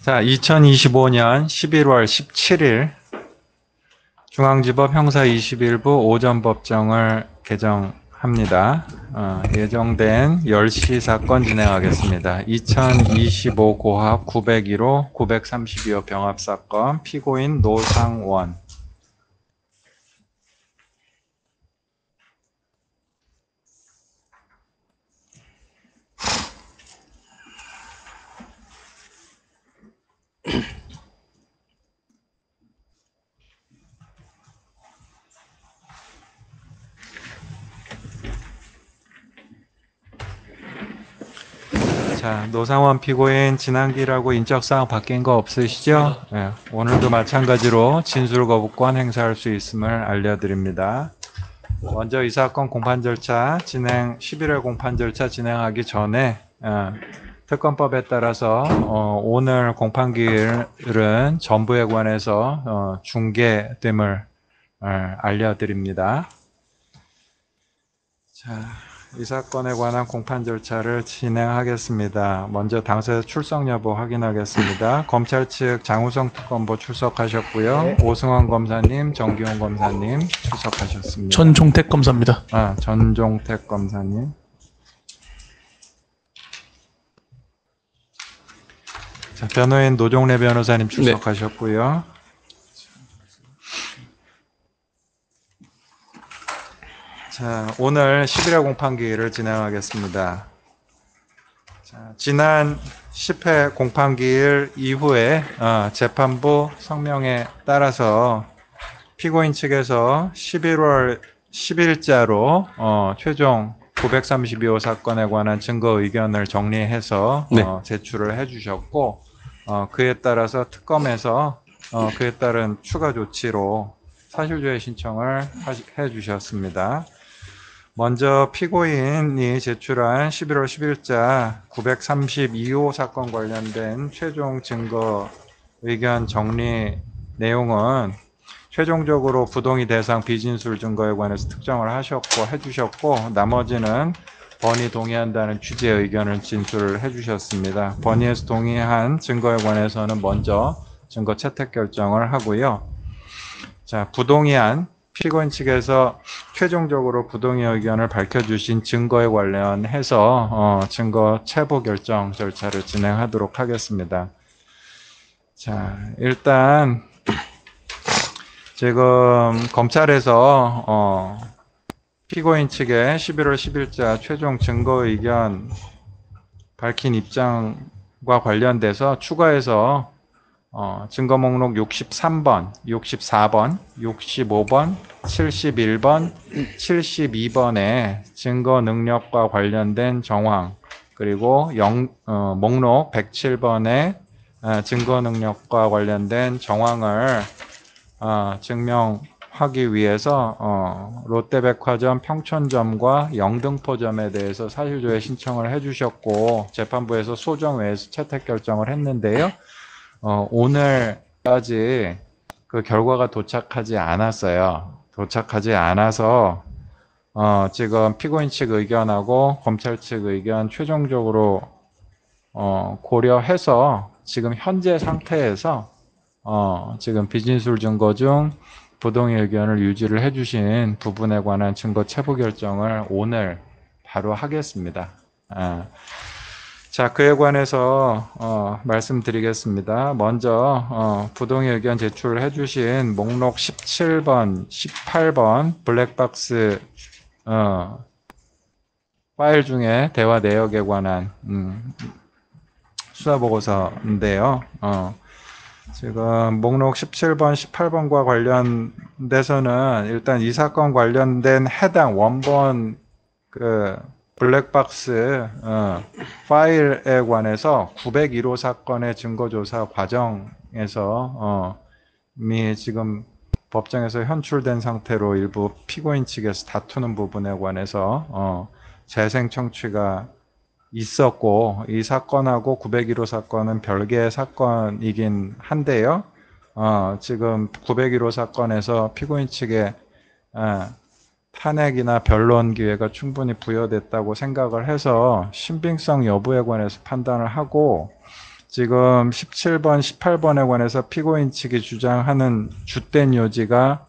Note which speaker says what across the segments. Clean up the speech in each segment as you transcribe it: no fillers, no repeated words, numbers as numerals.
Speaker 1: 자, 2025년 11월 17일 중앙지법 형사 21부 오전법정을 개정합니다. 예정된 10시 사건 진행하겠습니다. 2025 고합 901호 932호 병합사건 피고인 노상원. 자, 노상원 피고인 진한기라고 인적사항 바뀐 거 없으시죠? 네, 오늘도 마찬가지로 진술 거부권 행사할 수 있음을 알려드립니다. 먼저 이 사건 공판 절차 진행 11회 공판 절차 진행하기 전에 특검법에 따라서 오늘 공판 기일은 전부에 관해서 중계됨을 알려드립니다. 자, 이 사건에 관한 공판 절차를 진행하겠습니다. 먼저 당사자 출석 여부 확인하겠습니다. 검찰 측 장우성 특검보 출석하셨고요. 네. 오승환 검사님, 정기용 검사님 출석하셨습니다.
Speaker 2: 전종택 검사입니다.
Speaker 1: 전종택 검사님. 자, 변호인 노종래 변호사님 출석하셨고요. 네. 자, 오늘 11회 공판기일을 진행하겠습니다. 자, 지난 10회 공판기일 이후에 재판부 성명에 따라서 피고인 측에서 11월 10일자로 최종 932호 사건에 관한 증거 의견을 정리해서 제출을 해주셨고 그에 따라서 특검에서 그에 따른 추가 조치로 사실조회 신청을 해주셨습니다. 먼저 피고인이 제출한 11월 10일자 932호 사건 관련된 최종 증거 의견 정리 내용은 최종적으로 부동의 대상 비진술 증거에 관해서 특정을 하셨고 해주셨고 나머지는 번이 동의한다는 취지의 의견을 진술을 해주셨습니다. 번이에서 동의한 증거에 관해서는 먼저 증거 채택 결정을 하고요. 자, 부동의한 피고인 측에서 최종적으로 부동의 의견을 밝혀주신 증거에 관련해서 증거 체부 결정 절차를 진행하도록 하겠습니다. 자, 일단 지금 검찰에서 피고인 측의 11월 10일자 최종 증거 의견 밝힌 입장과 관련돼서 추가해서 증거 목록 63번, 64번, 65번, 71번, 72번의 증거 능력과 관련된 정황, 그리고 목록 107번의 증거 능력과 관련된 정황을 증명하기 위해서 롯데백화점 평촌점과 영등포점에 대해서 사실조회 신청을 해주셨고 재판부에서 소정외에서 채택 결정을 했는데요. 오늘까지 그 결과가 도착하지 않았어요. 도착하지 않아서 지금 피고인 측 의견하고 검찰 측 의견 최종적으로 고려해서 지금 현재 상태에서 지금 비진술 증거 중 부동의 의견을 유지를 해주신 부분에 관한 증거 체부 결정을 오늘 바로 하겠습니다. 자, 그에 관해서 말씀드리겠습니다. 먼저 부동의 의견 제출을 해주신 목록 17번, 18번 블랙박스 파일 중에 대화 내역에 관한 수사보고서인데요. 지금 목록 17번, 18번과 관련돼서는 일단 이 사건 관련된 해당 원본 그 블랙박스 파일에 관해서 901호 사건의 증거조사 과정에서 지금 법정에서 현출된 상태로 일부 피고인 측에서 다투는 부분에 관해서 재생 청취가 있었고 이 사건하고 901호 사건은 별개의 사건이긴 한데요. 지금 901호 사건에서 피고인 측에 탄핵이나 변론 기회가 충분히 부여됐다고 생각을 해서 신빙성 여부에 관해서 판단을 하고 지금 17번, 18번에 관해서 피고인 측이 주장하는 주된 요지가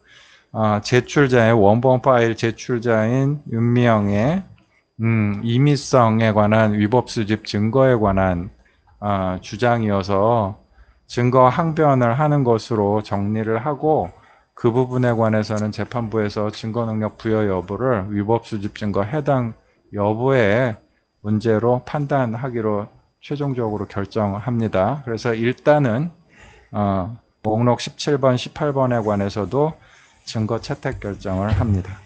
Speaker 1: 제출자의 원본 파일 제출자인 윤미영의 임의성에 관한 위법 수집 증거에 관한 주장이어서 증거 항변을 하는 것으로 정리를 하고 그 부분에 관해서는 재판부에서 증거 능력 부여 여부를 위법 수집 증거 해당 여부의 문제로 판단하기로 최종적으로 결정합니다. 그래서 일단은 목록 17번, 18번에 관해서도 증거 채택 결정을 합니다.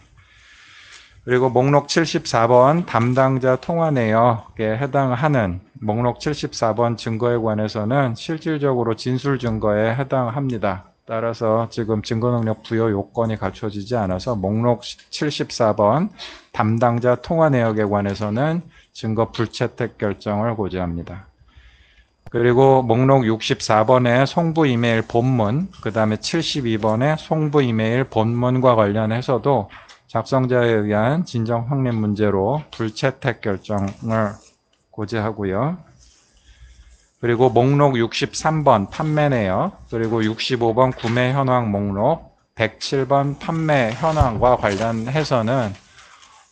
Speaker 1: 그리고 목록 74번 담당자 통화 내역에 해당하는 목록 74번 증거에 관해서는 실질적으로 진술 증거에 해당합니다. 따라서 지금 증거 능력 부여 요건이 갖춰지지 않아서 목록 74번 담당자 통화 내역에 관해서는 증거 불채택 결정을 고지합니다. 그리고 목록 64번의 송부 이메일 본문, 그 다음에 72번의 송부 이메일 본문과 관련해서도 작성자에 의한 진정 확립 문제로 불채택 결정을 고지하고요. 그리고 목록 63번 판매 내역, 그리고 65번 구매 현황 목록, 107번 판매 현황과 관련해서는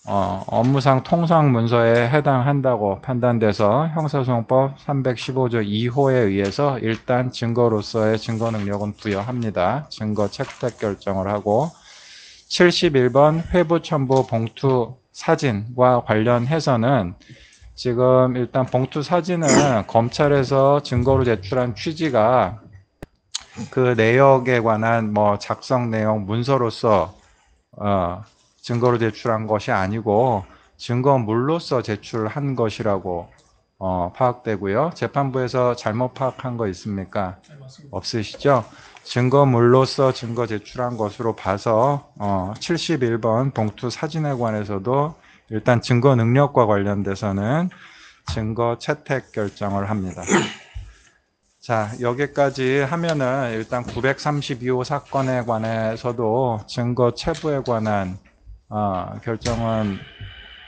Speaker 1: 업무상 통상 문서에 해당한다고 판단돼서 형사소송법 315조 2호에 의해서 일단 증거로서의 증거 능력은 부여합니다. 증거 채택 결정을 하고 71번 회부 첨부 봉투 사진과 관련해서는 지금 일단 봉투 사진은 검찰에서 증거로 제출한 취지가 그 내역에 관한 작성 내용 문서로서 증거로 제출한 것이 아니고 증거물로서 제출한 것이라고 파악되고요. 재판부에서 잘못 파악한 거 있습니까? 없으시죠? 증거물로서 증거 제출한 것으로 봐서 71번 봉투 사진에 관해서도 일단 증거 능력과 관련돼서는 증거 채택 결정을 합니다. 자, 여기까지 하면은 일단 932호 사건에 관해서도 증거 체부에 관한 결정은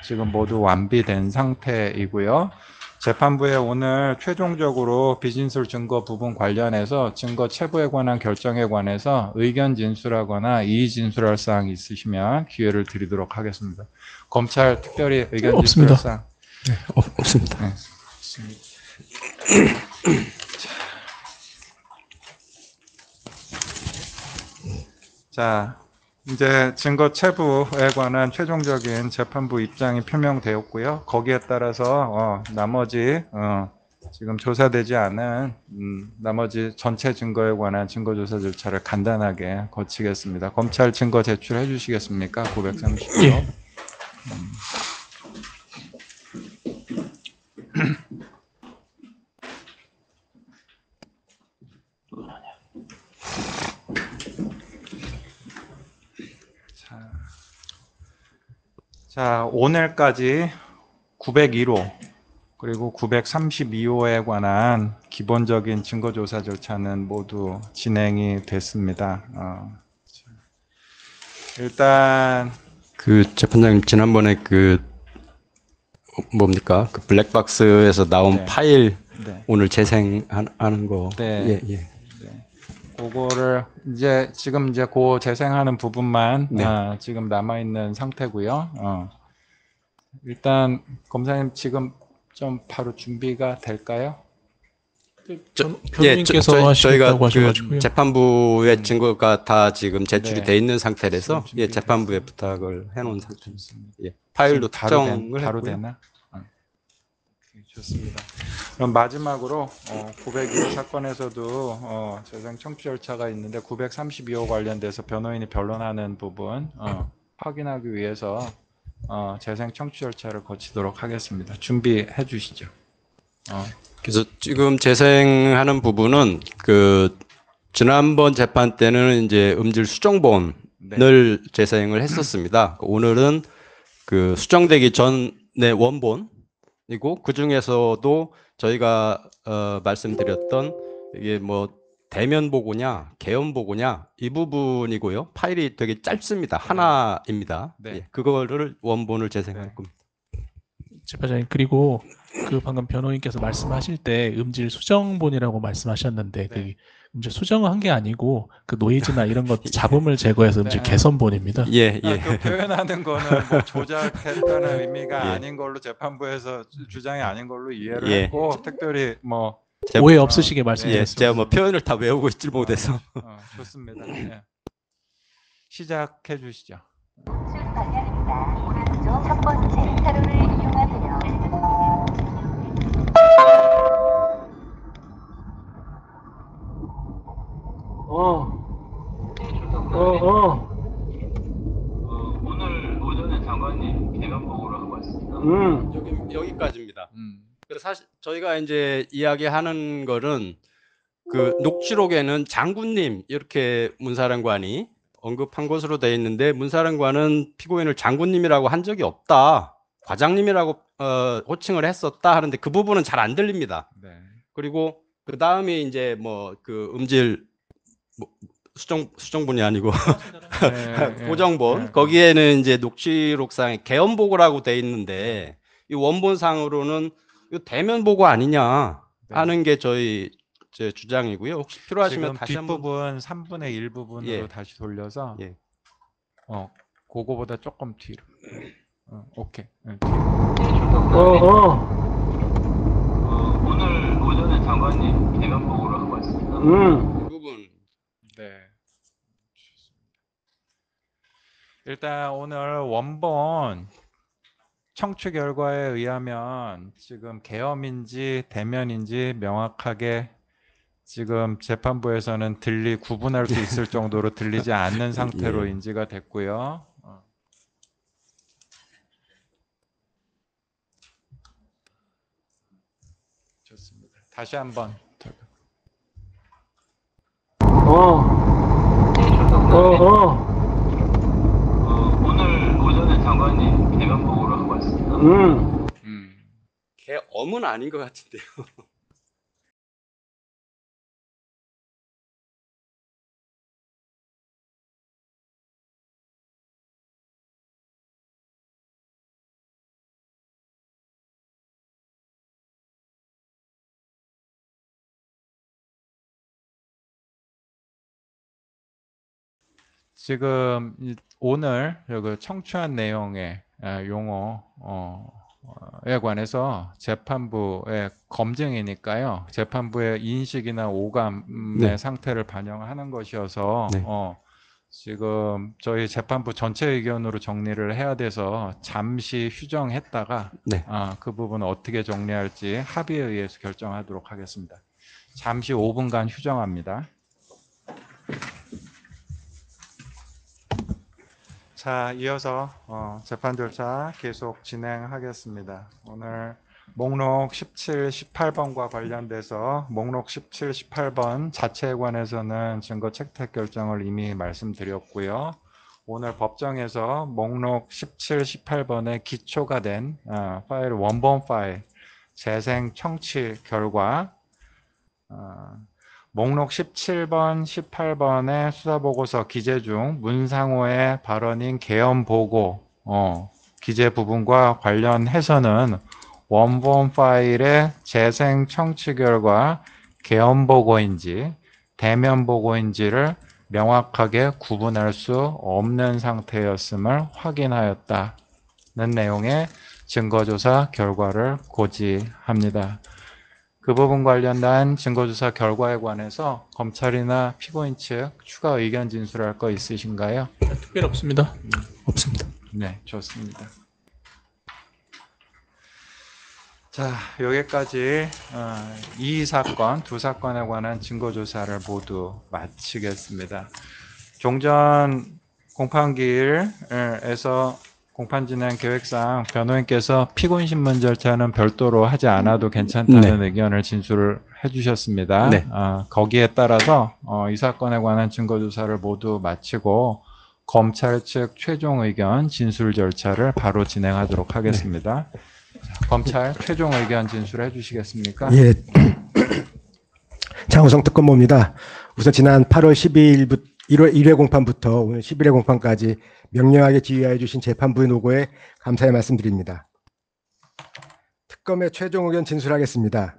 Speaker 1: 지금 모두 완비된 상태이고요. 재판부에 오늘 최종적으로 비진술 증거 부분 관련해서 증거 체부에 관한 결정에 관해서 의견 진술하거나 이의 진술할 사항이 있으시면 기회를 드리도록 하겠습니다. 검찰 특별히 의견 진술할 사항?
Speaker 2: 네, 없습니다.
Speaker 1: 네, 없습니다. 자, 이제 증거 체부에 관한 최종적인 재판부 입장이 표명되었고요. 거기에 따라서 나머지 지금 조사되지 않은 나머지 전체 증거에 관한 증거조사 절차를 간단하게 거치겠습니다. 검찰 증거 제출해 주시겠습니까? 930호.
Speaker 2: 예.
Speaker 1: 자, 오늘까지 901호 그리고 932호에 관한 기본적인 증거조사 절차는 모두 진행이 됐습니다. 일단
Speaker 2: 재판장님 지난번에 뭡니까? 그 블랙박스에서 나온
Speaker 1: 네.
Speaker 2: 파일
Speaker 1: 네.
Speaker 2: 오늘 재생하는 거.
Speaker 1: 네.
Speaker 2: 예.
Speaker 1: 그거를 지금 그 재생하는 부분만
Speaker 2: 네.
Speaker 1: 지금 남아 있는 상태고요. 일단 검사님 지금 좀 바로 준비가 될까요?
Speaker 2: 변호인께서
Speaker 3: 저희가
Speaker 2: 하셔가지고요.
Speaker 3: 재판부의 증거가 다 지금 제출이
Speaker 1: 네.
Speaker 3: 돼 있는 상태라서
Speaker 1: 지금
Speaker 3: 재판부에 부탁을 해놓은 상태입니다. 파일로
Speaker 1: 바로
Speaker 3: 특정을
Speaker 1: 바로
Speaker 3: 했고요.
Speaker 1: 되나? 오케이, 좋습니다. 그럼 마지막으로 902호 사건에서도 재생 청취 절차가 있는데 932호 관련돼서 변호인이 변론하는 부분 확인하기 위해서 재생 청취 절차를 거치도록 하겠습니다. 준비해 주시죠.
Speaker 3: 그래서 지금 재생하는 부분은 지난번 재판 때는 이제 음질 수정본을 재생을 했었습니다. 오늘은 수정되기 전의 원본이고 그 중에서도 저희가 말씀드렸던 이게 대면 보고냐 개연 보고냐 이 부분이고요. 파일이 되게 짧습니다. 하나입니다.
Speaker 1: 네.
Speaker 3: 예, 그거를 원본을 재생할 겁니다.
Speaker 2: 재판장님 그리고
Speaker 4: 그 방금 변호인께서 말씀하실 때 음질 수정본이라고 말씀하셨는데 그 음질 수정을 한 게 아니고 그 노이즈나 이런 것 잡음을 제거해서 음질
Speaker 1: 네.
Speaker 4: 개선본입니다.
Speaker 3: 예,
Speaker 1: 아,
Speaker 3: 예.
Speaker 1: 그 표현하는 거는 뭐 조작했다는 의미가
Speaker 3: 예.
Speaker 1: 아닌 걸로 재판부에서 주장이 아닌 걸로 이해를
Speaker 3: 예.
Speaker 1: 했고 특별히 뭐
Speaker 4: 오해 없으시게
Speaker 3: 예,
Speaker 4: 말씀드렸습니다.
Speaker 3: 제가 뭐 표현을 다 외우고 있질 못해서.
Speaker 1: 좋습니다. 예. 시작해 주시죠.
Speaker 5: 우측 방향입니다. 오른쪽 첫 번째 차로를 이용하세요.
Speaker 6: 오늘 오전에 장관님 개면 보고를 하고 왔습니다.
Speaker 3: 여기까지입니다. 그래서 사실 저희가 이제 이야기하는 거는 그 녹취록에는 장군님 이렇게 문사령관이 언급한 것으로 되어 있는데 문사령관은 피고인을 장군님이라고 한 적이 없다. 과장님이라고 호칭을 했었다 하는데 그 부분은 잘 안 들립니다.
Speaker 1: 네.
Speaker 3: 그리고 그 다음에 이제 뭐 그 음질 뭐 수정본이 아니고
Speaker 1: 네,
Speaker 3: 고정본
Speaker 1: 네.
Speaker 3: 거기에는 이제 녹취록상에 개연 보고라고 돼 있는데 이 원본상으로는 이거 대면 보고 아니냐 하는 게 저희 제 주장이고요. 혹시 필요하시면
Speaker 1: 지금
Speaker 3: 다시 한번
Speaker 1: 뒷부분 3분의 1 부분으로
Speaker 3: 예.
Speaker 1: 다시 돌려서
Speaker 3: 예.
Speaker 1: 그거보다 조금 뒤로. 오케이. 네,
Speaker 6: 오늘 오전에 장관님 개면 보고를 하고 왔습니다.
Speaker 3: 그 부분
Speaker 1: 네. 일단 오늘 원본 청취 결과에 의하면 지금 계엄인지 대면인지 명확하게 지금 재판부에서는 구분할 수 있을 정도로 들리지 않는 상태로
Speaker 3: 예.
Speaker 1: 인지가 됐고요. 좋습니다. 다시 한번.
Speaker 6: 오늘 오전에 장관님 개면 보고를 하고 왔습니다.
Speaker 3: 개엄은 아닌 것 같은데요.
Speaker 1: 지금 오늘 여기 청취한 내용의 용어에 관해서 재판부의 검증이니까요. 재판부의 인식이나 오감의
Speaker 3: 네.
Speaker 1: 상태를 반영하는 것이어서
Speaker 3: 네.
Speaker 1: 지금 저희 재판부 전체 의견으로 정리를 해야 돼서 잠시 휴정했다가
Speaker 3: 네.
Speaker 1: 그 부분을 어떻게 정리할지 합의에 의해서 결정하도록 하겠습니다. 잠시 5분간 휴정합니다. 자, 이어서 재판 절차 계속 진행하겠습니다. 오늘 목록 17, 18번과 관련돼서 목록 17, 18번 자체에 관해서는 증거 채택 결정을 이미 말씀드렸고요. 오늘 법정에서 목록 17, 18번에 기초가 된 파일 원본 파일 재생 청취 결과 목록 17번, 18번의 수사보고서 기재 중 문상호의 발언인 개헌보고 기재 부분과 관련해서는 원본 파일의 재생 청취 결과 개헌보고인지 대면보고인지를 명확하게 구분할 수 없는 상태였음을 확인하였다는 내용의 증거조사 결과를 고지합니다. 그 부분 관련된 증거조사 결과에 관해서 검찰이나 피고인 측 추가 의견 진술할 거 있으신가요?
Speaker 4: 특별 없습니다.
Speaker 2: 없습니다.
Speaker 1: 네, 좋습니다. 자, 여기까지 이 사건, 두 사건에 관한 증거조사를 모두 마치겠습니다. 종전 공판기일에서 공판 진행 계획상 변호인께서 피고인 신문 절차는 별도로 하지 않아도 괜찮다는 의견을 진술을 해주셨습니다.
Speaker 3: 네.
Speaker 1: 거기에 따라서 이 사건에 관한 증거조사를 모두 마치고 검찰 측 최종 의견 진술 절차를 바로 진행하도록 하겠습니다. 자, 검찰 최종 의견 진술해 주시겠습니까?
Speaker 7: 예. 장우성 특검보입니다. 우선 지난 8월 12일부터 1회 공판부터 오늘 11회 공판까지 명료하게 지휘하여 주신 재판부의 노고에 감사의 말씀드립니다. 특검의 최종 의견 진술하겠습니다.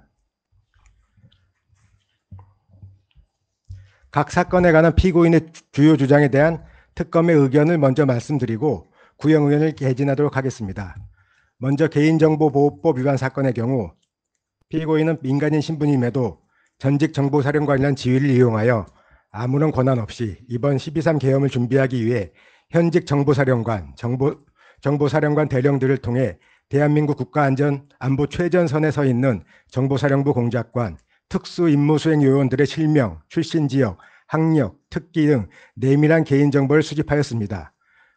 Speaker 7: 각 사건에 관한 피고인의 주요 주장에 대한 특검의 의견을 먼저 말씀드리고 구형 의견을 개진하도록 하겠습니다. 먼저 개인정보보호법 위반 사건의 경우 피고인은 민간인 신분임에도 전직 정보사령관이라는 지위를 이용하여 아무런 권한 없이 이번 12.3 계엄을 준비하기 위해 현직 정보사령관, 정보사령관 대령들을 통해 대한민국 국가안보 최전선에 서 있는 정보사령부 공작관, 특수임무수행 요원들의 실명, 출신 지역, 학력, 특기 등 내밀한 개인정보를 수집하였습니다.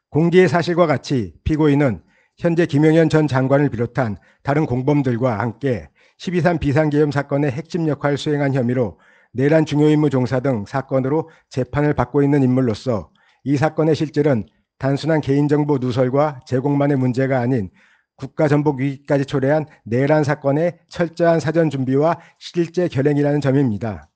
Speaker 7: 공개의 사실과 같이 피고인은 현재 김용현 전 장관을 비롯한 다른 공범들과 함께 12.3 비상계엄 사건의 핵심 역할을 수행한 혐의로 내란 중요임무 종사 등 사건으로 재판을 받고 있는 인물로서 이 사건의 실질은 단순한 개인정보 누설과 제공만의 문제가 아닌 국가전복 위기까지 초래한 내란 사건의 철저한 사전 준비와 실제 결행이라는 점입니다.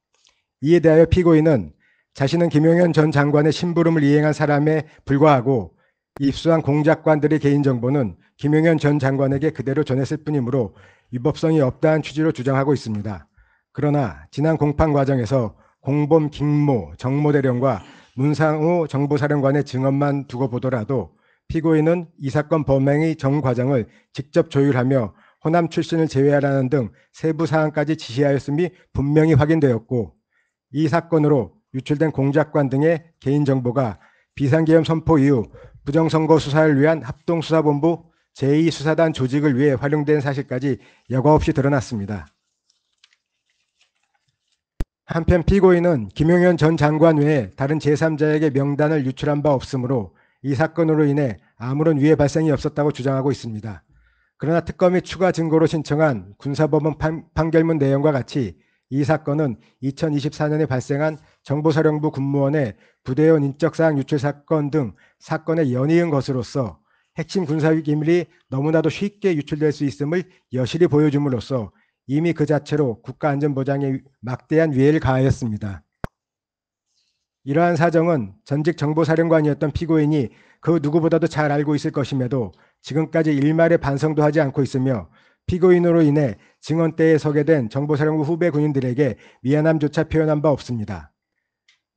Speaker 7: 이에 대하여 피고인은 자신은 김용현 전 장관의 심부름을 이행한 사람에 불과하고 입수한 공작관들의 개인정보는 김용현 전 장관에게 그대로 전했을 뿐이므로 위법성이 없다는 취지로 주장하고 있습니다. 그러나 지난 공판 과정에서 공범 김모 정모대령과 문상호 정보사령관의 증언만 두고 보더라도 피고인은 이 사건 범행의 전 과정을 직접 조율하며 호남 출신을 제외하라는 등 세부 사항까지 지시하였음이 분명히 확인되었고 이 사건으로 유출된 공작관 등의 개인정보가 비상계엄 선포 이후 부정선거 수사를 위한 합동수사본부 제2수사단 조직을 위해 활용된 사실까지 여과 없이 드러났습니다. 한편 피고인은 김용현 전 장관 외에 다른 제3자에게 명단을 유출한 바 없으므로 이 사건으로 인해 아무런 위해 발생이 없었다고 주장하고 있습니다. 그러나 특검이 추가 증거로 신청한 군사법원 판결문 내용과 같이 이 사건은 2024년에 발생한 정보사령부 군무원의 부대원 인적사항 유출 사건 등 사건에 연이은 것으로서 핵심 군사기밀이 너무나도 쉽게 유출될 수 있음을 여실히 보여줌으로써 이미 그 자체로 국가안전보장에 막대한 위해를 가하였습니다. 이러한 사정은 전직 정보사령관이었던 피고인이 그 누구보다도 잘 알고 있을 것임에도 지금까지 일말의 반성도 하지 않고 있으며 피고인으로 인해 증언대에 서게 된 정보사령부 후배 군인들에게 미안함조차 표현한 바 없습니다.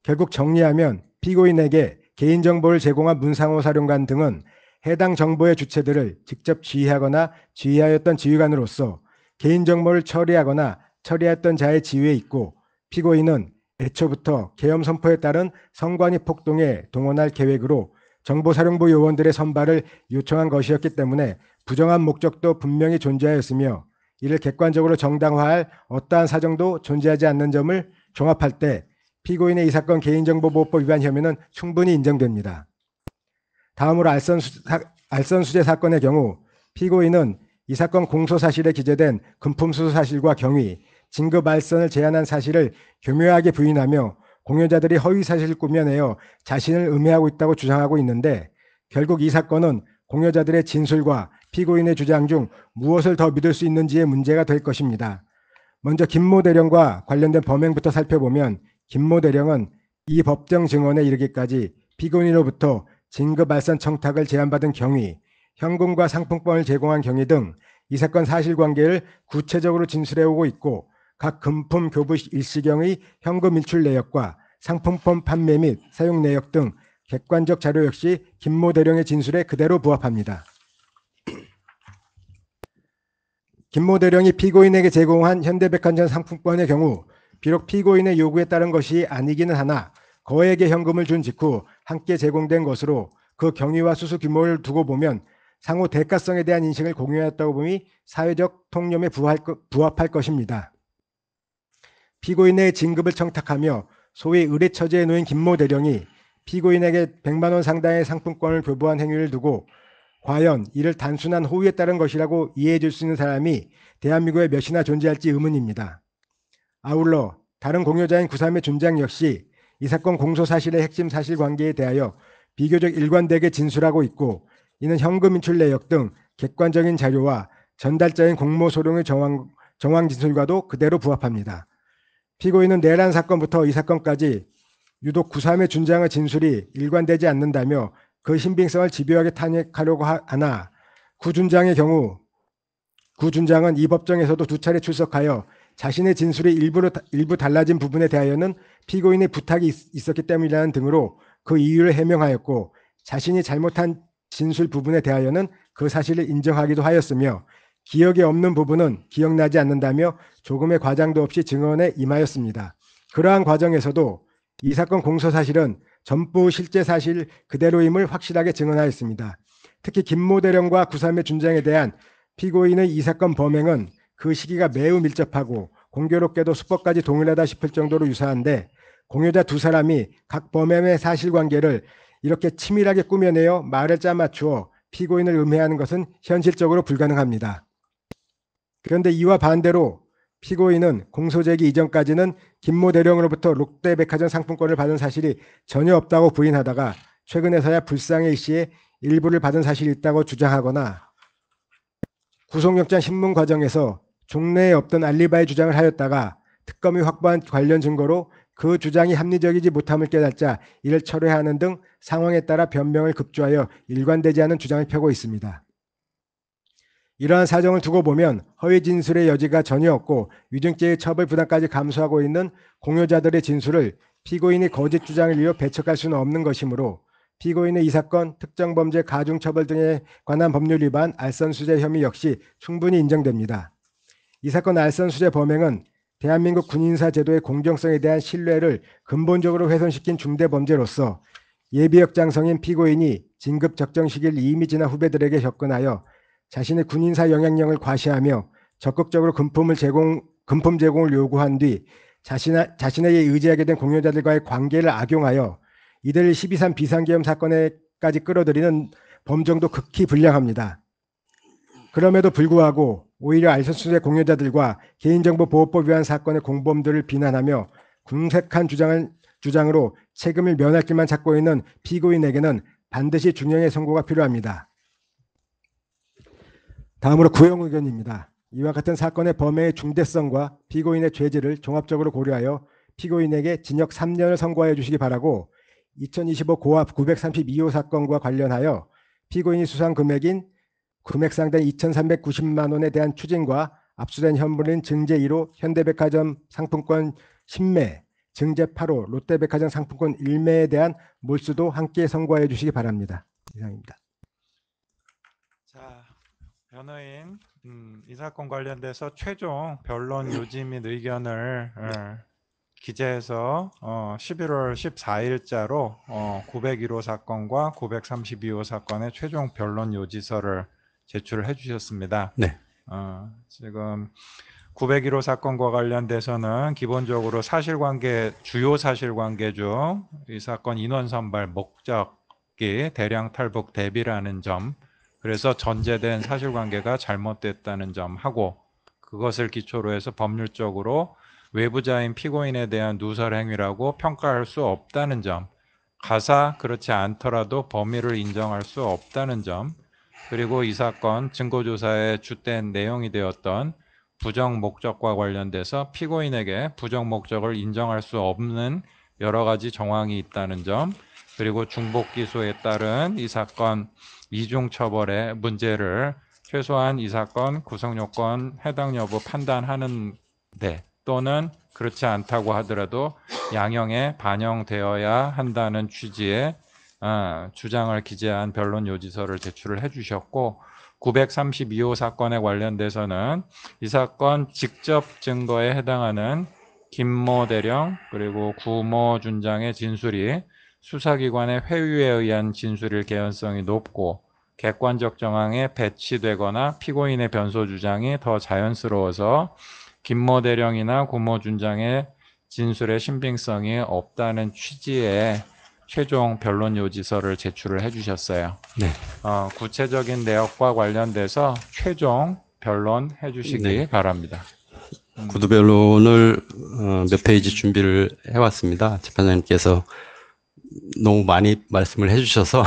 Speaker 7: 결국 정리하면 피고인에게 개인정보를 제공한 문상호 사령관 등은 해당 정보의 주체들을 직접 지휘하거나 지휘하였던 지휘관으로서 개인정보를 처리하거나 처리했던 자의 지위에 있고 피고인은 애초부터 계엄 선포에 따른 성관이 폭동에 동원할 계획으로 정보사령부 요원들의 선발을 요청한 것이었기 때문에 부정한 목적도 분명히 존재하였으며 이를 객관적으로 정당화할 어떠한 사정도 존재하지 않는 점을 종합할 때 피고인의 이 사건 개인정보보호법 위반 혐의는 충분히 인정됩니다. 다음으로 알선수재 사건의 경우 피고인은 이 사건 공소사실에 기재된 금품수수 사실과 경위, 진급 알선을 제안한 사실을 교묘하게 부인하며 공여자들이 허위사실을 꾸며내어 자신을 음해하고 있다고 주장하고 있는데 결국 이 사건은 공여자들의 진술과 피고인의 주장 중 무엇을 더 믿을 수 있는지의 문제가 될 것입니다. 먼저 김모 대령과 관련된 범행부터 살펴보면 김모 대령은 이 법정 증언에 이르기까지 피고인으로부터 진급 알선 청탁을 제안받은 경위, 현금과 상품권을 제공한 경위 등 이 사건 사실관계를 구체적으로 진술해오고 있고 각 금품 교부 일시경의 현금 일출 내역과 상품권 판매 및 사용 내역 등 객관적 자료 역시 김모 대령의 진술에 그대로 부합합니다. 김모 대령이 피고인에게 제공한 현대백화점 상품권의 경우 비록 피고인의 요구에 따른 것이 아니기는 하나 거액의 현금을 준 직후 함께 제공된 것으로 그 경위와 수수 규모를 두고 보면 상호 대가성에 대한 인식을 공유했다고 보니 사회적 통념에 부합할 것입니다. 피고인의 진급을 청탁하며 소위 의뢰 처지에 놓인 김모 대령이 피고인에게 100만 원 상당의 상품권을 교부한 행위를 두고 과연 이를 단순한 호의에 따른 것이라고 이해해 줄 수 있는 사람이 대한민국에 몇이나 존재할지 의문입니다. 아울러 다른 공여자인 구3의 준장 역시 이 사건 공소사실의 핵심 사실관계에 대하여 비교적 일관되게 진술하고 있고 이는 현금 인출 내역 등 객관적인 자료와 전달자인 공모소령의 정황 진술과도 그대로 부합합니다. 피고인은 내란 사건부터 이 사건까지 유독 구3의 준장의 진술이 일관되지 않는다며 그 신빙성을 집요하게 탄핵하려고 하나 구 준장의 경우 구 준장은 이 법정에서도 두 차례 출석하여 자신의 진술이 일부 달라진 부분에 대하여는 피고인의 부탁이 있었기 때문이라는 등으로 그 이유를 해명하였고, 자신이 잘못한 진술 부분에 대하여는 그 사실을 인정하기도 하였으며, 기억에 없는 부분은 기억나지 않는다며 조금의 과장도 없이 증언에 임하였습니다. 그러한 과정에서도 이 사건 공소 사실은 전부 실제 사실 그대로임을 확실하게 증언하였습니다. 특히 김모 대령과 구삼의 준장에 대한 피고인의 이 사건 범행은 그 시기가 매우 밀접하고 공교롭게도 수법까지 동일하다 싶을 정도로 유사한데, 공여자 두 사람이 각 범행의 사실관계를 이렇게 치밀하게 꾸며내어 말을 짜맞추어 피고인을 음해하는 것은 현실적으로 불가능합니다. 그런데 이와 반대로 피고인은 공소제기 이전까지는 김모 대령으로부터 롯데백화점 상품권을 받은 사실이 전혀 없다고 부인하다가 최근에서야 불상의 일시에 일부를 받은 사실이 있다고 주장하거나, 구속영장 신문 과정에서 종래에 없던 알리바이 주장을 하였다가 특검이 확보한 관련 증거로 그 주장이 합리적이지 못함을 깨닫자 이를 철회하는 등 상황에 따라 변명을 급조하여 일관되지 않은 주장을 펴고 있습니다. 이러한 사정을 두고 보면 허위 진술의 여지가 전혀 없고 위증죄의 처벌 부담까지 감수하고 있는 공여자들의 진술을 피고인이 거짓 주장을 이유 배척할 수는 없는 것이므로, 피고인의 이 사건 특정범죄 가중처벌 등에 관한 법률 위반 알선수재 혐의 역시 충분히 인정됩니다. 이 사건 알선수재 범행은 대한민국 군인사 제도의 공정성에 대한 신뢰를 근본적으로 훼손시킨 중대범죄로서 예비역장성인 피고인이 진급 적정 시기를 이미 지난 후배들에게 접근하여 자신의 군인사 영향력을 과시하며 적극적으로 금품 제공을 요구한 뒤 자신에게 의지하게 된 공여자들과의 관계를 악용하여 이들을 12.3 비상계엄 사건에까지 끌어들이는 범정도 극히 불량합니다. 그럼에도 불구하고 오히려 알선수재 공여자들과 개인정보보호법 위반 사건의 공범들을 비난하며 궁색한 주장으로 책임을 면할 길만 찾고 있는 피고인에게는 반드시 중형의 선고가 필요합니다. 다음으로 구형 의견입니다. 이와 같은 사건의 범행의 중대성과 피고인의 죄질을 종합적으로 고려하여 피고인에게 징역 3년을 선고하여 주시기 바라고, 2025 고압 932호 사건과 관련하여 피고인이 수상 금액인 금액상당 2,390만 원에 대한 추징과 압수된 현물인 증제 1호 현대백화점 상품권 10매, 증제 8호 롯데백화점 상품권 1매에 대한 몰수도 함께 선고하여 주시기 바랍니다. 이상입니다.
Speaker 1: 자, 변호인, 이 사건 관련돼서 최종 변론 요지 및 의견을 기재해서 11월 14일자로 901호 사건과 932호 사건의 최종 변론 요지서를 제출을 해주셨습니다.
Speaker 2: 네.
Speaker 1: 지금 901호 사건과 관련돼서는 기본적으로 사실관계, 주요 사실관계 중 이 사건 인원 선발 목적이 대량 탈북 대비라는 점, 그래서 전제된 사실관계가 잘못됐다는 점하고, 그것을 기초로 해서 법률적으로 외부자인 피고인에 대한 누설 행위라고 평가할 수 없다는 점, 가사 그렇지 않더라도 범위를 인정할 수 없다는 점, 그리고 이 사건 증거조사에 주된 내용이 되었던 부정 목적과 관련돼서 피고인에게 부정 목적을 인정할 수 없는 여러 가지 정황이 있다는 점, 그리고 중복 기소에 따른 이 사건 이중 처벌의 문제를 최소한 이 사건 구성 요건 해당 여부 판단하는 데, 또는 그렇지 않다고 하더라도 양형에 반영되어야 한다는 취지의 주장을 기재한 변론 요지서를 제출을 해주셨고, 932호 사건에 관련돼서는 이 사건 직접 증거에 해당하는 김모 대령 그리고 구모 준장의 진술이 수사기관의 회유에 의한 진술일 개연성이 높고, 객관적 정황에 배치되거나 피고인의 변소 주장이 더 자연스러워서 김모 대령이나 구모 준장의 진술의 신빙성이 없다는 취지의 최종 변론 요지서를 제출을 해주셨어요.
Speaker 2: 네.
Speaker 1: 구체적인 내역과 관련돼서 최종 변론해 주시기
Speaker 2: 네.
Speaker 1: 바랍니다.
Speaker 2: 구두 변론을 몇 페이지 준비를 해왔습니다. 재판장님께서 너무 많이 말씀을 해주셔서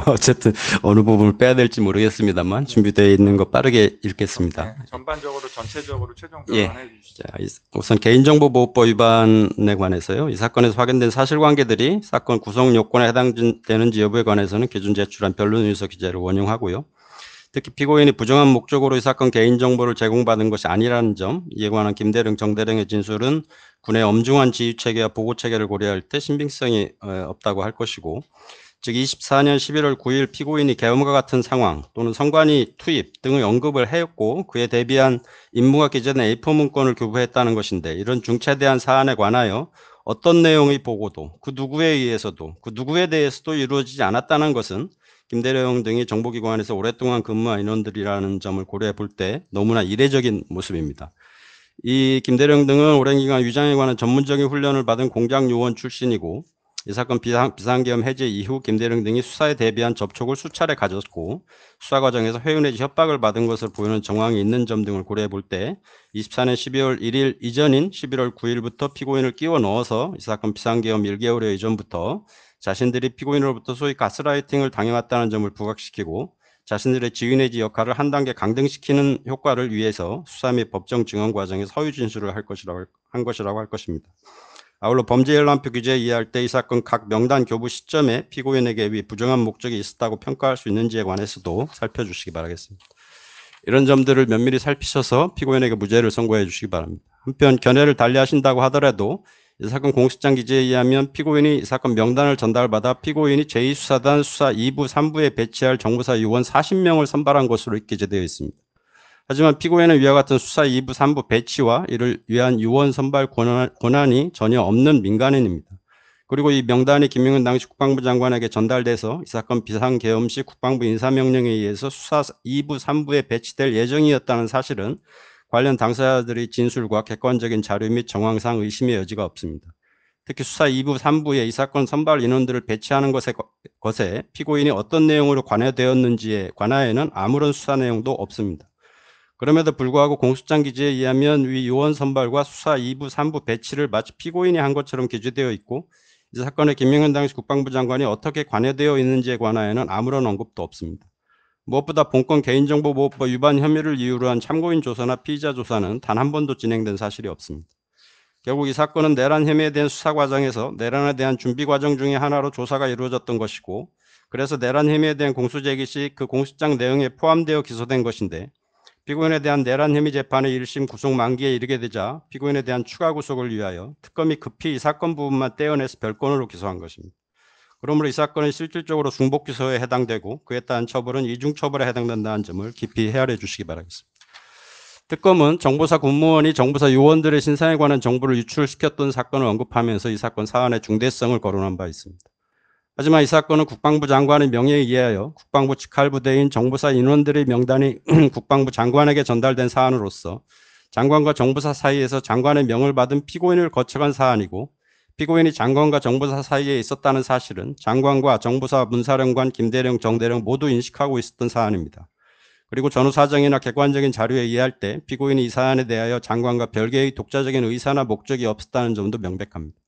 Speaker 2: 어쨌든 어느 부분을 빼야 될지 모르겠습니다만 준비되어 있는 거 빠르게 읽겠습니다.
Speaker 1: 네, 전반적으로 전체적으로 최종
Speaker 2: 예.
Speaker 1: 변론해 주시죠.
Speaker 2: 자, 우선 개인정보보호법 위반에 관해서요. 이 사건에서 확인된 사실관계들이 사건 구성 요건에 해당되는지 여부에 관해서는 기존 제출한 변론 요지서 기재를 원용하고요.
Speaker 3: 특히 피고인이 부정한 목적으로 이 사건 개인정보를 제공받은 것이 아니라는 점, 이에 관한 김대령, 정대령의 진술은 군의 엄중한 지휘체계와 보고체계를 고려할 때 신빙성이 없다고 할 것이고, 즉 24년 11월 9일 피고인이 계엄과 같은 상황 또는 선관위 투입 등의 언급을 해왔고 그에 대비한 임무가 기재된 A4 문건을 교부했다는 것인데, 이런 중차대한 사안에 관하여 어떤 내용의 보고도 그 누구에 의해서도 그 누구에 대해서도 이루어지지 않았다는 것은 김대령 등이 정보기관에서 오랫동안 근무한 인원들이라는 점을 고려해 볼 때 너무나 이례적인 모습입니다. 이 김대령 등은 오랜 기간 위장에 관한 전문적인 훈련을 받은 공장 요원 출신이고, 이 사건 비상계엄 해제 이후 김대령 등이 수사에 대비한 접촉을 수차례 가졌고 수사 과정에서 회유 내지 협박을 받은 것을 보이는 정황이 있는 점 등을 고려해 볼 때 24년 12월 1일 이전인 11월 9일부터 피고인을 끼워 넣어서 이 사건 비상계엄 1개월여 이전부터 자신들이 피고인으로부터 소위 가스라이팅을 당해왔다는 점을 부각시키고 자신들의 지휘 내지 역할을 한 단계 강등시키는 효과를 위해서 수사 및 법정 증언 과정에서 허위 진술을 한 것이라고 할 것입니다. 아울러 범죄열람표 규제에 의할 때 이 사건 각 명단 교부 시점에 피고인에게 위 부정한 목적이 있었다고 평가할 수 있는지에 관해서도 살펴주시기 바라겠습니다. 이런 점들을 면밀히 살피셔서 피고인에게 무죄를 선고해 주시기 바랍니다. 한편 견해를 달리하신다고 하더라도 이 사건 공식장 기재에 의하면 피고인이 이 사건 명단을 전달받아 피고인이 제2수사단 수사 2부, 3부에 배치할 정보사 요원 40명을 선발한 것으로 기재되어 있습니다. 하지만 피고인은 위와 같은 수사 2부, 3부 배치와 이를 위한 요원 선발 권한이 전혀 없는 민간인입니다. 그리고 이 명단이 김용현 당시 국방부 장관에게 전달돼서 이 사건 비상계엄 시 국방부 인사명령에 의해서 수사 2부, 3부에 배치될 예정이었다는 사실은 관련 당사자들의 진술과 객관적인 자료 및 정황상 의심의 여지가 없습니다. 특히 수사 2부, 3부에 이 사건 선발 인원들을 배치하는 것에 피고인이 어떤 내용으로 관여되었는지에 관하여는 아무런 수사 내용도 없습니다. 그럼에도 불구하고 공소장 기재에 의하면 위 요원 선발과 수사 2부, 3부 배치를 마치 피고인이 한 것처럼 기재되어 있고 이 사건에 김용현 당시 국방부 장관이 어떻게 관여되어 있는지에 관하여는 아무런 언급도 없습니다. 무엇보다 본건 개인정보보호법 위반 혐의를 이유로 한 참고인 조사나 피의자 조사는 단 한 번도 진행된 사실이 없습니다. 결국 이 사건은 내란 혐의에 대한 수사 과정에서 내란에 대한 준비 과정 중에 하나로 조사가 이루어졌던 것이고, 그래서 내란 혐의에 대한 공소제기 시 그 공소장 내용에 포함되어 기소된 것인데, 피고인에 대한 내란 혐의 재판의 1심 구속 만기에 이르게 되자 피고인에 대한 추가 구속을 위하여 특검이 급히 이 사건 부분만 떼어내서 별건으로 기소한 것입니다. 그러므로 이 사건은 실질적으로 중복 기소에 해당되고 그에 따른 처벌은 이중 처벌에 해당된다는 점을 깊이 헤아려 주시기 바라겠습니다. 특검은 정보사 군무원이 정보사 요원들의 신상에 관한 정보를 유출시켰던 사건을 언급하면서 이 사건 사안의 중대성을 거론한 바 있습니다. 하지만 이 사건은 국방부 장관의 명예에 의하여 국방부 직할부대인 정보사 인원들의 명단이 국방부 장관에게 전달된 사안으로서 장관과 정보사 사이에서 장관의 명을 받은 피고인을 거쳐간 사안이고, 피고인이 장관과 정보사 사이에 있었다는 사실은 장관과 정보사 문사령관 김대령, 정대령 모두 인식하고 있었던 사안입니다. 그리고 전후 사정이나 객관적인 자료에 의할 때 피고인이 이 사안에 대하여 장관과 별개의 독자적인 의사나 목적이 없었다는 점도 명백합니다.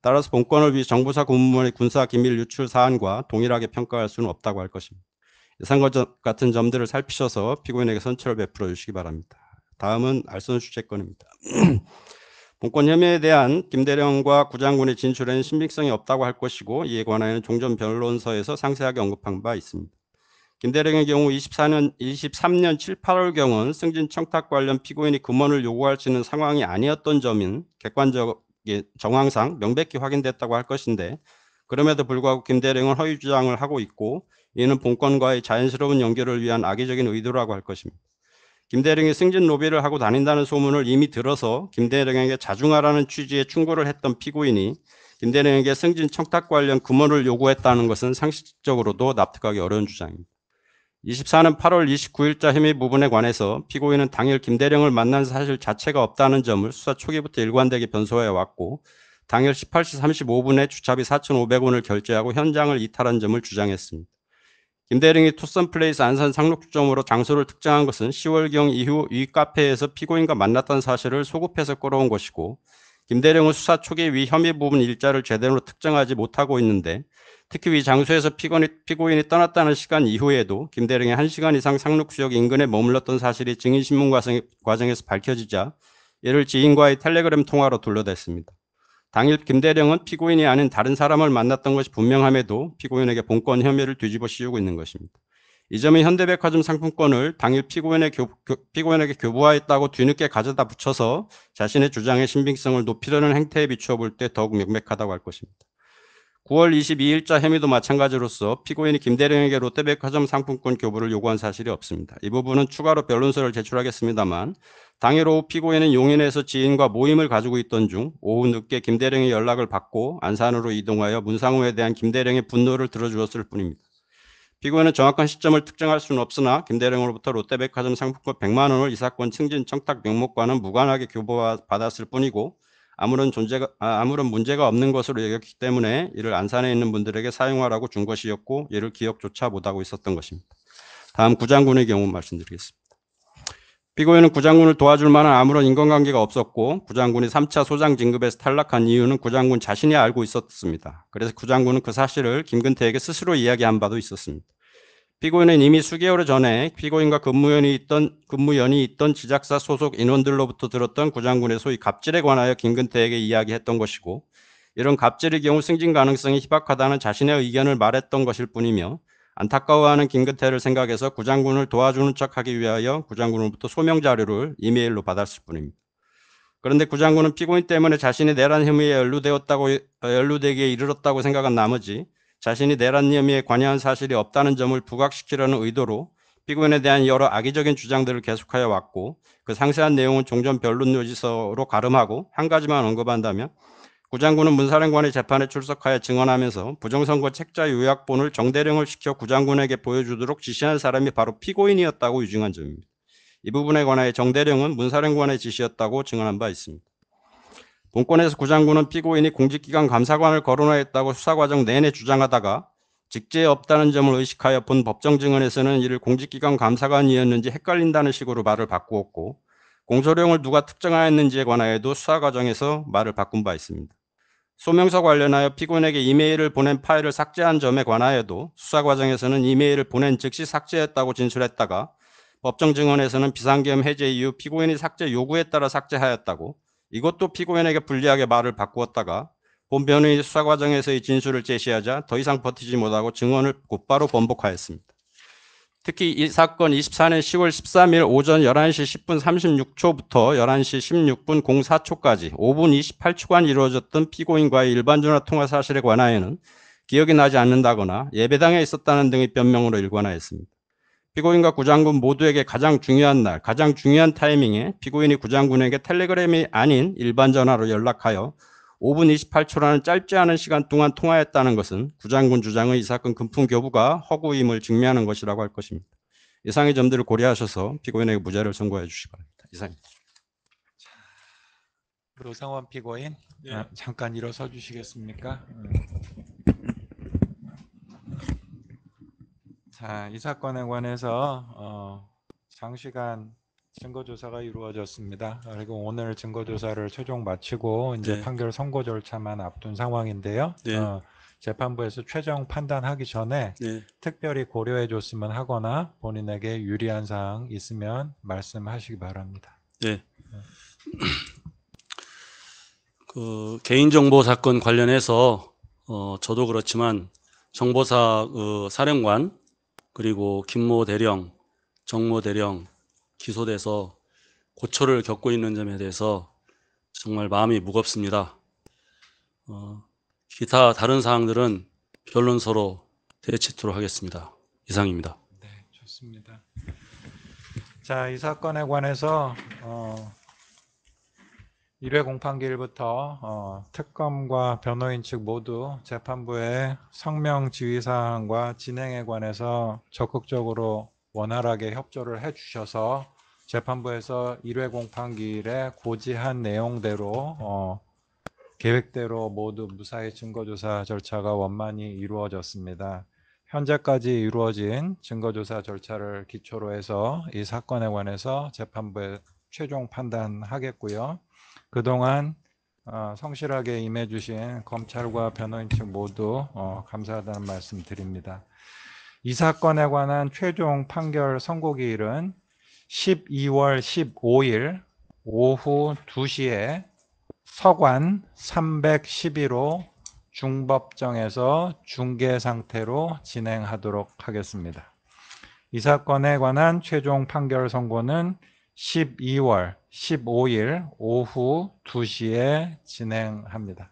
Speaker 3: 따라서 본건을 위해 정보사 군무원의 군사 기밀 유출 사안과 동일하게 평가할 수는 없다고 할 것입니다. 예상과 같은 점들을 살피셔서 피고인에게 선처를 베풀어 주시기 바랍니다. 다음은 알선 수재건입니다. 본건 혐의에 대한 김대령과 구장군의 진술에는 신빙성이 없다고 할 것이고 이에 관하여는 종전 변론서에서 상세하게 언급한 바 있습니다. 김대령의 경우 23년 7, 8월경은 승진 청탁 관련 피고인이 금원을 요구할 수 있는 상황이 아니었던 점인 객관적 정황상 명백히 확인됐다고 할 것인데, 그럼에도 불구하고 김대령은 허위 주장을 하고 있고 이는 본건과의 자연스러운 연결을 위한 악의적인 의도라고 할 것입니다. 김대령이 승진 로비를 하고 다닌다는 소문을 이미 들어서 김대령에게 자중하라는 취지의 충고를 했던 피고인이 김대령에게 승진 청탁 관련 금원을 요구했다는 것은 상식적으로도 납득하기 어려운 주장입니다. 24년 8월 29일자 혐의 부분에 관해서 피고인은 당일 김대령을 만난 사실 자체가 없다는 점을 수사 초기부터 일관되게 변소해 왔고, 당일 18시 35분에 주차비 4,500원을 결제하고 현장을 이탈한 점을 주장했습니다. 김대령이 투썸플레이스 안산 상록주점으로 장소를 특정한 것은 10월경 이후 위 카페에서 피고인과 만났던 사실을 소급해서 끌어온 것이고, 김대령은 수사 초기 위 혐의 부분 일자를 제대로 특정하지 못하고 있는데, 특히 위 장소에서 피고인이 떠났다는 시간 이후에도 김대령이 1시간 이상 상록수역 인근에 머물렀던 사실이 증인신문 과정에서 밝혀지자 이를 지인과의 텔레그램 통화로 둘러댔습니다. 당일 김대령은 피고인이 아닌 다른 사람을 만났던 것이 분명함에도 피고인에게 본건 혐의를 뒤집어 씌우고 있는 것입니다. 이 점은 현대백화점 상품권을 당일 피고인에게 교부하였다고 뒤늦게 가져다 붙여서 자신의 주장의 신빙성을 높이려는 행태에 비추어 볼 때 더욱 명백하다고 할 것입니다. 9월 22일자 혐의도 마찬가지로서 피고인이 김대령에게 롯데백화점 상품권 교부를 요구한 사실이 없습니다. 이 부분은 추가로 변론서를 제출하겠습니다만 당일 오후 피고인은 용인에서 지인과 모임을 가지고 있던 중 오후 늦게 김대령의 연락을 받고 안산으로 이동하여 문상호에 대한 김대령의 분노를 들어주었을 뿐입니다. 피고인은 정확한 시점을 특정할 수는 없으나 김대령으로부터 롯데백화점 상품권 100만 원을 이 사건 승진 청탁 명목과는 무관하게 교부받았을 뿐이고 아무런 문제가 없는 것으로 여겼기 때문에 이를 안산에 있는 분들에게 사용하라고 준 것이었고 이를 기억조차 못하고 있었던 것입니다. 다음 구장군의 경우 말씀드리겠습니다. 피고인은 구장군을 도와줄 만한 아무런 인간관계가 없었고 구장군이 3차 소장 진급에서 탈락한 이유는 구장군 자신이 알고 있었습니다. 그래서 구장군은 그 사실을 김근태에게 스스로 이야기한 바도 있었습니다. 피고인은 이미 수개월 전에 피고인과 근무연이 있던 제작사 소속 인원들로부터 들었던 구장군의 소위 갑질에 관하여 김근태에게 이야기했던 것이고 이런 갑질의 경우 승진 가능성이 희박하다는 자신의 의견을 말했던 것일 뿐이며 안타까워하는 김근태를 생각해서 구장군을 도와주는 척하기 위하여 구장군으로부터 소명 자료를 이메일로 받았을 뿐입니다. 그런데 구장군은 피고인 때문에 자신이 내란 혐의에 연루되기에 이르렀다고 생각한 나머지 자신이 내란 혐의에 관여한 사실이 없다는 점을 부각시키려는 의도로 피고인에 대한 여러 악의적인 주장들을 계속하여 왔고 그 상세한 내용은 종전 변론 요지서로 가름하고 한 가지만 언급한다면 구장군은 문사령관의 재판에 출석하여 증언하면서 부정선거 책자 요약본을 정대령을 시켜 구장군에게 보여주도록 지시한 사람이 바로 피고인이었다고 유증한 점입니다. 이 부분에 관하여 정대령은 문사령관의 지시였다고 증언한 바 있습니다. 본건에서 구장군은 피고인이 공직기관 감사관을 거론하였다고 수사과정 내내 주장하다가 직제에 없다는 점을 의식하여 본 법정 증언에서는 이를 공직기관 감사관이었는지 헷갈린다는 식으로 말을 바꾸었고 공소령을 누가 특정하였는지에 관하여도 수사과정에서 말을 바꾼 바 있습니다. 소명서 관련하여 피고인에게 이메일을 보낸 파일을 삭제한 점에 관하여도 수사과정에서는 이메일을 보낸 즉시 삭제했다고 진술했다가 법정 증언에서는 비상계엄 해제 이후 피고인이 삭제 요구에 따라 삭제하였다고 이것도 피고인에게 불리하게 말을 바꾸었다가 본 변호인이 수사 과정에서의 진술을 제시하자 더 이상 버티지 못하고 증언을 곧바로 번복하였습니다. 특히 이 사건 24년 10월 13일 오전 11시 10분 36초부터 11시 16분 04초까지 5분 28초간 이루어졌던 피고인과의 일반 전화 통화 사실에 관하여는 기억이 나지 않는다거나 예배당에 있었다는 등의 변명으로 일관하였습니다. 피고인과 구장군 모두에게 가장 중요한 날, 가장 중요한 타이밍에 피고인이 구장군에게 텔레그램이 아닌 일반 전화로 연락하여 5분 28초라는 짧지 않은 시간 동안 통화했다는 것은 구장군 주장의 이 사건 금품 교부가 허구임을 증명하는 것이라고 할 것입니다. 이상의 점들을 고려하셔서 피고인에게 무죄를 선고해 주시기 바랍니다. 이상입니다.
Speaker 1: 노상원 피고인 잠깐 일어서 주시겠습니까? 자, 이 사건에 관해서 장시간 증거조사가 이루어졌습니다. 그리고 오늘 증거조사를 최종 마치고 이제 판결 선고 절차만 앞둔 상황인데요. 재판부에서 최종 판단하기 전에 특별히 고려해 줬으면 하거나 본인에게 유리한 사항 있으면 말씀하시기 바랍니다.
Speaker 8: 네. 그 개인정보 사건 관련해서 저도 그렇지만 정보사 사령관 그리고 김모 대령, 정모 대령 기소돼서 고초를 겪고 있는 점에 대해서 정말 마음이 무겁습니다. 기타 다른 사항들은 변론서로 대체토록 하겠습니다. 이상입니다.
Speaker 1: 네, 좋습니다. 자, 이 사건에 관해서 1회 공판기일부터 특검과 변호인 측 모두 재판부의 성명 지휘사항과 진행에 관해서 적극적으로 원활하게 협조를 해주셔서 재판부에서 1회 공판기일에 고지한 내용대로 계획대로 모두 무사히 증거조사 절차가 원만히 이루어졌습니다. 현재까지 이루어진 증거조사 절차를 기초로 해서 이 사건에 관해서 재판부에 최종 판단하겠고요. 그동안 성실하게 임해주신 검찰과 변호인 측 모두 감사하다는 말씀 드립니다. 이 사건에 관한 최종 판결 선고기일은 12월 15일 오후 2시에 서관 311호 중법정에서 중계 상태로 진행하도록 하겠습니다. 이 사건에 관한 최종 판결 선고는 12월 15일 오후 2시에 진행합니다.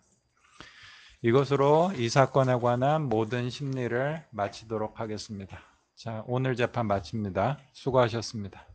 Speaker 1: 이것으로 이 사건에 관한 모든 심리를 마치도록 하겠습니다. 자, 오늘 재판 마칩니다. 수고하셨습니다.